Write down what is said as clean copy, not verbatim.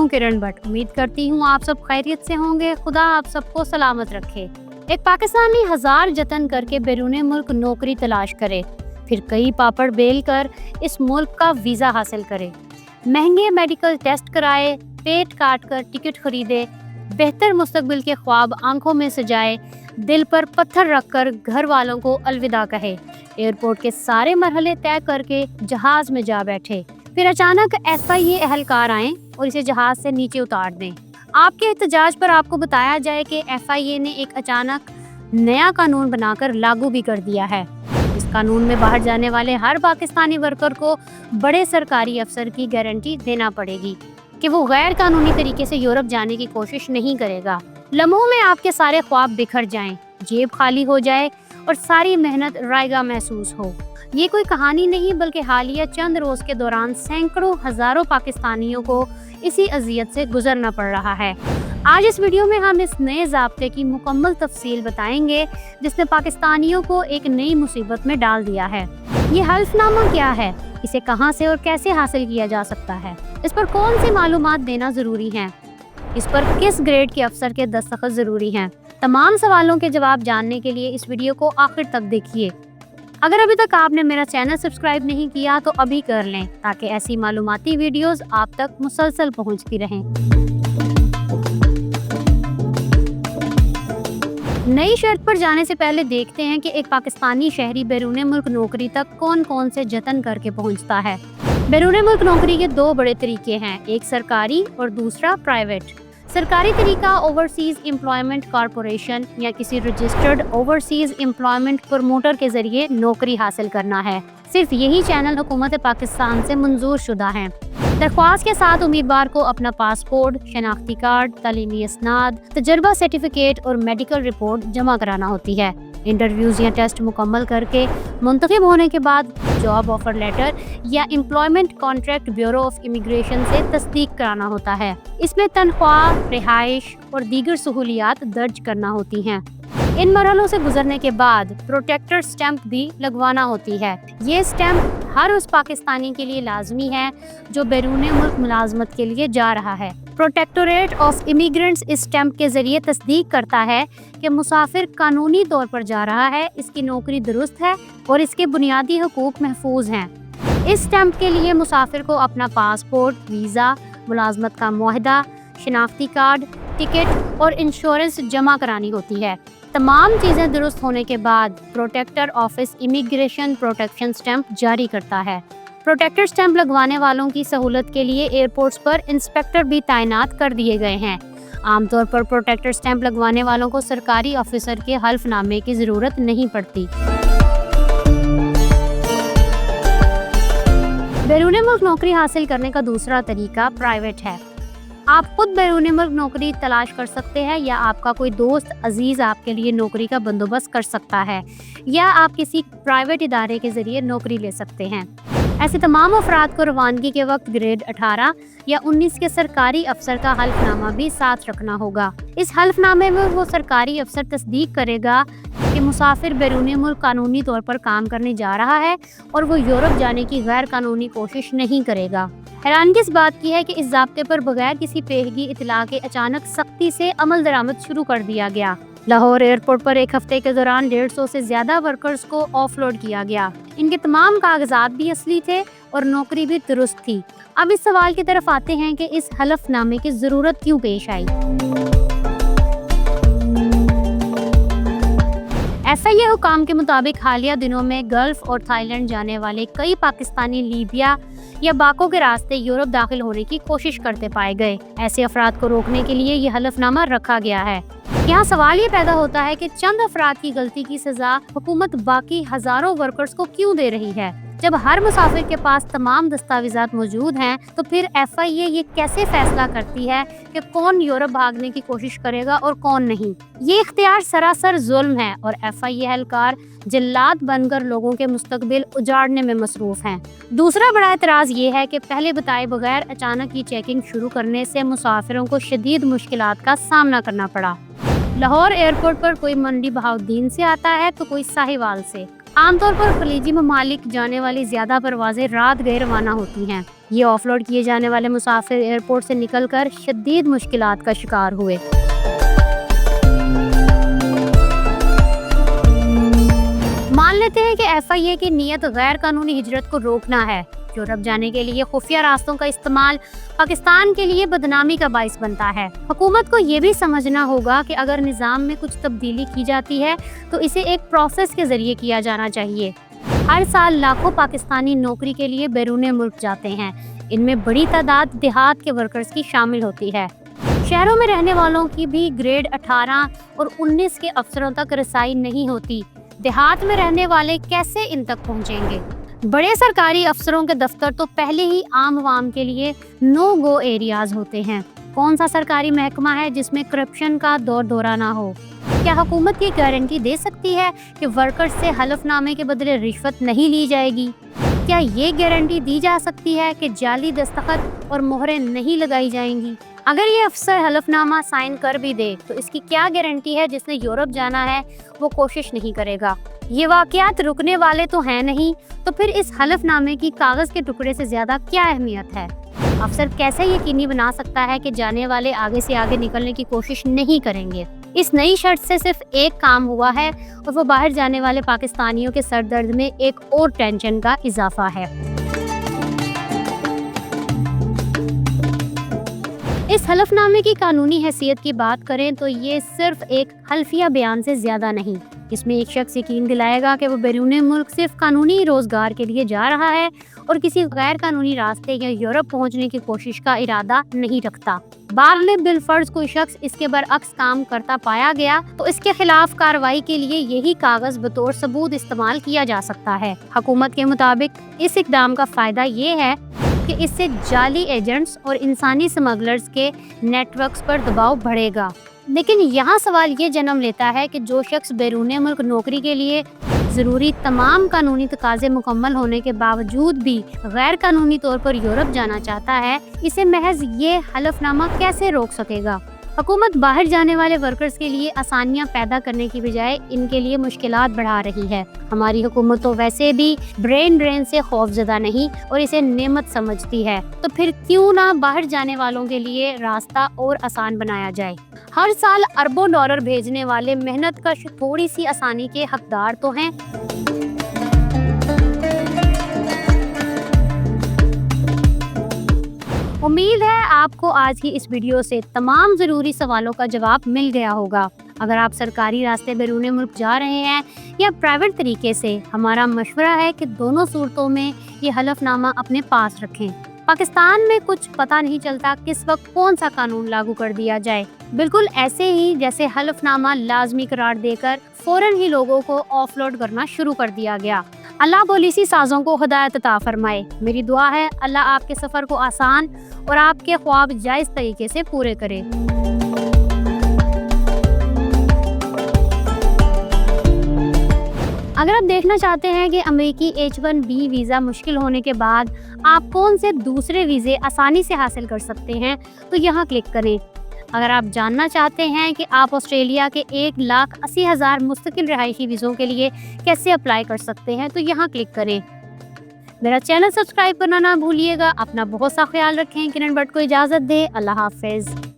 हूँ किरण भट्ट। उम्मीद करती हूँ आप सब खैरियत से होंगे। खुदा आप सबको सलामत रखे। एक पाकिस्तानी 1000 जतन करके बैरून मुल्क नौकरी तलाश करे, फिर कई पापड़ बेल कर इस मुल्क का वीज़ा हासिल करे, महंगे मेडिकल टेस्ट कराए, पेट काट कर टिकट खरीदे, बेहतर मुस्तकबिल के ख्वाब आंखों में सजाए, दिल पर पत्थर रखकर घर वालों को अलविदा कहे, एयरपोर्ट के सारे मरहले तय करके जहाज में जा बैठे, फिर अचानक FIA एहलकार आए और इसे जहाज से नीचे उतार दें। आपके एहतजाज पर आपको बताया जाए कि FIA ने एक अचानक नया कानून बनाकर लागू भी कर दिया है। इस कानून में बाहर जाने वाले हर पाकिस्तानी वर्कर को बड़े सरकारी अफसर की गारंटी देना पड़ेगी कि वो गैर कानूनी तरीके से यूरोप जाने की कोशिश नहीं करेगा। लम्हों में आपके सारे ख्वाब बिखर जाएं, जेब खाली हो जाए और सारी मेहनत रायगा महसूस हो। ये कोई कहानी नहीं बल्कि हालिया चंद रोज के दौरान सैकड़ों हजारों पाकिस्तानियों को इसी अजियत से गुजरना पड़ रहा है। आज इस वीडियो में हम इस नए ज़ाब्ते की मुकम्मल तफसील बताएंगे जिसने पाकिस्तानियों को एक नई मुसीबत में डाल दिया है। ये हल्फनामा क्या है, इसे कहां से और कैसे हासिल किया जा सकता है, इस पर कौन सी मालूमात देना ज़रूरी है, इस पर किस ग्रेड के अफसर के दस्तखत ज़रूरी हैं। तमाम सवालों के जवाब जानने के लिए इस वीडियो को आखिर तक देखिए। अगर अभी तक आपने मेरा चैनल सब्सक्राइब नहीं किया तो अभी कर लें ताकि ऐसी मालूमाती वीडियोस आप तक मुसलसल पहुंचती रहें। नई शर्त पर जाने से पहले देखते हैं कि एक पाकिस्तानी शहरी बैरून मुल्क नौकरी तक कौन कौन से जतन करके पहुंचता है। बैरून मुल्क नौकरी के 2 बड़े तरीके हैं, एक सरकारी और दूसरा प्राइवेट। सरकारी तरीका ओवरसीज एम्प्लॉयमेंट कॉरपोरेशन या किसी रजिस्टर्ड ओवरसीज एम्प्लॉयमेंट प्रमोटर के जरिए नौकरी हासिल करना है। सिर्फ यही चैनल हुकूमत पाकिस्तान से मंजूर शुदा है। दरख्वास्त के साथ उम्मीदवार को अपना पासपोर्ट, शनाख्ती कार्ड, तालीमी इसनाद, तजर्बा सर्टिफिकेट और मेडिकल रिपोर्ट जमा कराना होती है। इंटरव्यूज या टेस्ट मुकम्मल करके मुंतखब होने के बाद जॉब ऑफर लेटर या employment contract bureau of immigration से तस्दीक कराना होता है। इसमें तनख्वाह, रिहाइश और दीगर सहूलियात दर्ज करना होती हैं। इन मरहलों से गुजरने के बाद प्रोटेक्टर स्टैंप भी लगवाना होती है। ये स्टैंप हर उस पाकिस्तानी के लिए लाजमी है जो बैरून मुल्क मुलाजमत के लिए जा रहा है। प्रोटेक्टोरेट ऑफ इमिग्रेंट्स इस स्टैंप के जरिए तस्दीक करता है कि मुसाफिर कानूनी तौर पर जा रहा है, इसकी नौकरी दुरुस्त है और इसके बुनियादी हुकूक महफूज हैं। इस स्टैंप के लिए मुसाफिर को अपना पासपोर्ट, वीज़ा, मुलाजमत का मुआहदा, शनाख्ती कार्ड, टिकट और इंश्योरेंस जमा करानी होती है। तमाम चीज़ें दुरुस्त होने के बाद protector office immigration protection stamp जारी करता है। प्रोटेक्टर स्टैंप लगवाने वालों की सहूलत के लिए एयरपोर्ट्स पर इंस्पेक्टर भी तैनात कर दिए गए हैं। आमतौर पर प्रोटेक्टर स्टैंप लगवाने वालों को सरकारी ऑफिसर के हल्फनामे की ज़रूरत नहीं पड़ती। बैरून मुल्क नौकरी हासिल करने का दूसरा तरीका प्राइवेट है। आप खुद बैरून मुल्क नौकरी तलाश कर सकते हैं या आपका कोई दोस्त अजीज आपके लिए नौकरी का बंदोबस्त कर सकता है, या आप किसी प्राइवेट इदारे के जरिए नौकरी ले सकते हैं। ऐसे तमाम अफराद को रवानगी के वक्त ग्रेड 18 या 19 के सरकारी अफसर का हल्फनामा भी साथ रखना होगा। इस हल्फनामे में वो सरकारी अफसर तस्दीक करेगा कि मुसाफिर बैरून मुल्क कानूनी तौर पर काम करने जा रहा है और वो यूरोप जाने की गैर कानूनी कोशिश नहीं करेगा। हैरानगी इस बात की है कि इस ज़ाब्ते पर बगैर किसी पेशगी इतला के अचानक सख्ती से अमल दरामद शुरू कर दिया गया। लाहौर एयरपोर्ट पर एक हफ्ते के दौरान 150 से ज्यादा वर्कर्स को ऑफलोड किया गया। इनके तमाम कागजात भी असली थे और नौकरी भी दुरुस्त थी। अब इस सवाल की तरफ आते हैं कि इस हलफनामे की जरूरत क्यों पेश आई। FIA हुकाम के मुताबिक हालिया दिनों में गल्फ और थाईलैंड जाने वाले कई पाकिस्तानी लीबिया या बाको के रास्ते यूरोप दाखिल होने की कोशिश करते पाए गए। ऐसे अफराद को रोकने के लिए ये हलफनामा रखा गया है। यहाँ सवाल ये पैदा होता है कि चंद अफराद की गलती की सजा हुकूमत बाकी हजारों वर्कर्स को क्यों दे रही है। जब हर मुसाफिर के पास तमाम दस्तावेजात मौजूद हैं तो फिर FIA ये कैसे फैसला करती है कि कौन यूरोप भागने की कोशिश करेगा और कौन नहीं। ये इख्तियार सरासर जुल्म है और FIA एहलकार जल्लाद बनकर लोगों के मुस्तकबिल उजाड़ने में मसरूफ हैं। दूसरा बड़ा एतराज़ ये है कि पहले बताए बगैर अचानक की चेकिंग शुरू करने से मुसाफिरों को शदीद मुश्किलात का सामना करना पड़ा। लाहौर एयरपोर्ट पर कोई मंडी बहाउद्दीन से आता है तो कोई साहिवाल से, عام طور پر خلیجی ممالک جانے والی زیادہ پروازیں رات گئے روانہ ہوتی ہیں۔ یہ آف لوڈ کیے جانے والے مسافر ایئرپورٹ سے نکل کر شدید مشکلات کا شکار ہوئے۔ مان لیتے ہیں کہ FIA کی نیت غیر قانونی ہجرت کو روکنا ہے۔ یورپ جانے کے لیے خفیہ راستوں کا استعمال پاکستان کے لیے بدنامی کا باعث بنتا ہے۔ حکومت کو یہ بھی سمجھنا ہوگا کہ اگر نظام میں کچھ تبدیلی کی جاتی ہے تو اسے ایک پروسیس کے ذریعے کیا جانا چاہیے۔ ہر سال لاکھوں پاکستانی نوکری کے لیے بیرون ملک جاتے ہیں۔ ان میں بڑی تعداد دیہات کے ورکرز کی شامل ہوتی ہے۔ شہروں میں رہنے والوں کی بھی گریڈ 18 اور 19 کے افسروں تک رسائی نہیں ہوتی۔ دیہات میں رہنے والے کیسے ان تک پہنچیں گے؟ بڑے سرکاری افسروں کے دفتر تو پہلے ہی عام عوام کے لیے نو گو ایریاز ہوتے ہیں۔ کون سا سرکاری محکمہ ہے جس میں کرپشن کا دور دورہ نہ ہو؟ کیا حکومت یہ گارنٹی دے سکتی ہے کہ ورکرز سے حلف نامے کے بدلے رشوت نہیں لی جائے گی؟ کیا یہ گارنٹی دی جا سکتی ہے کہ جعلی دستخط اور مہریں نہیں لگائی جائیں گی؟ اگر یہ افسر حلف نامہ سائن کر بھی دے تو اس کی کیا گارنٹی ہے جس نے یورپ جانا ہے وہ کوشش نہیں کرے گا؟ یہ واقعات رکنے والے تو ہیں نہیں، تو پھر اس حلف نامے کی کاغذ کے ٹکڑے سے زیادہ کیا اہمیت ہے؟ افسر کیسے یقینی بنا سکتا ہے کہ جانے والے آگے سے آگے نکلنے کی کوشش نہیں کریں گے؟ اس نئی شرط سے صرف ایک کام ہوا ہے اور وہ باہر جانے والے پاکستانیوں کے سر درد میں ایک اور ٹینشن کا اضافہ ہے۔ اس حلف نامے کی قانونی حیثیت کی بات کریں تو یہ صرف ایک حلفیہ بیان سے زیادہ نہیں۔ اس میں ایک شخص یقین دلائے گا کہ وہ بیرون ملک صرف قانونی روزگار کے لیے جا رہا ہے اور کسی غیر قانونی راستے یا یورپ پہنچنے کی کوشش کا ارادہ نہیں رکھتا۔ بعد بالفرض کوئی شخص اس کے برعکس کام کرتا پایا گیا تو اس کے خلاف کارروائی کے لیے یہی کاغذ بطور ثبوت استعمال کیا جا سکتا ہے۔ حکومت کے مطابق اس اقدام کا فائدہ یہ ہے کہ اس سے جعلی ایجنٹس اور انسانی سمگلرز کے نیٹ ورکس پر دباؤ بڑھے گا۔ لیکن یہاں سوال یہ جنم لیتا ہے کہ جو شخص بیرون ملک نوکری کے لیے ضروری تمام قانونی تقاضے مکمل ہونے کے باوجود بھی غیر قانونی طور پر یورپ جانا چاہتا ہے، اسے محض یہ حلف نامہ کیسے روک سکے گا؟ حکومت باہر جانے والے ورکرز کے لیے آسانیاں پیدا کرنے کی بجائے ان کے لیے مشکلات بڑھا رہی ہے۔ ہماری حکومت تو ویسے بھی برین ڈرین سے خوف زدہ نہیں اور اسے نعمت سمجھتی ہے، تو پھر کیوں نہ باہر جانے والوں کے لیے راستہ اور آسان بنایا جائے؟ ہر سال اربوں ڈالر بھیجنے والے محنت کش تھوڑی سی آسانی کے حقدار تو ہیں۔ امید ہے آپ کو آج کی اس ویڈیو سے تمام ضروری سوالوں کا جواب مل گیا ہوگا۔ اگر آپ سرکاری راستے بیرون ملک جا رہے ہیں یا پرائیویٹ طریقے سے، ہمارا مشورہ ہے کہ دونوں صورتوں میں یہ حلف نامہ اپنے پاس رکھیں۔ پاکستان میں کچھ پتہ نہیں چلتا کس وقت کون سا قانون لاگو کر دیا جائے، بالکل ایسے ہی جیسے حلف نامہ لازمی قرار دے کر فوراً ہی لوگوں کو آف لوڈ کرنا شروع کر دیا گیا۔ اللہ پالیسی سازوں کو ہدایت عطا فرمائے۔ میری دعا ہے اللہ آپ کے سفر کو آسان اور آپ کے خواب جائز طریقے سے پورے کرے۔ اگر آپ دیکھنا چاہتے ہیں کہ امریکی H1B ویزا مشکل ہونے کے بعد آپ کون سے دوسرے ویزے آسانی سے حاصل کر سکتے ہیں تو یہاں کلک کریں۔ اگر آپ جاننا چاہتے ہیں کہ آپ آسٹریلیا کے 1,80,000 مستقل رہائشی ویزوں کے لیے کیسے اپلائی کر سکتے ہیں تو یہاں کلک کریں۔ میرا چینل سبسکرائب کرنا نہ بھولیے گا۔ اپنا بہت سا خیال رکھیں۔ کرن بٹ کو اجازت دے۔ اللہ حافظ۔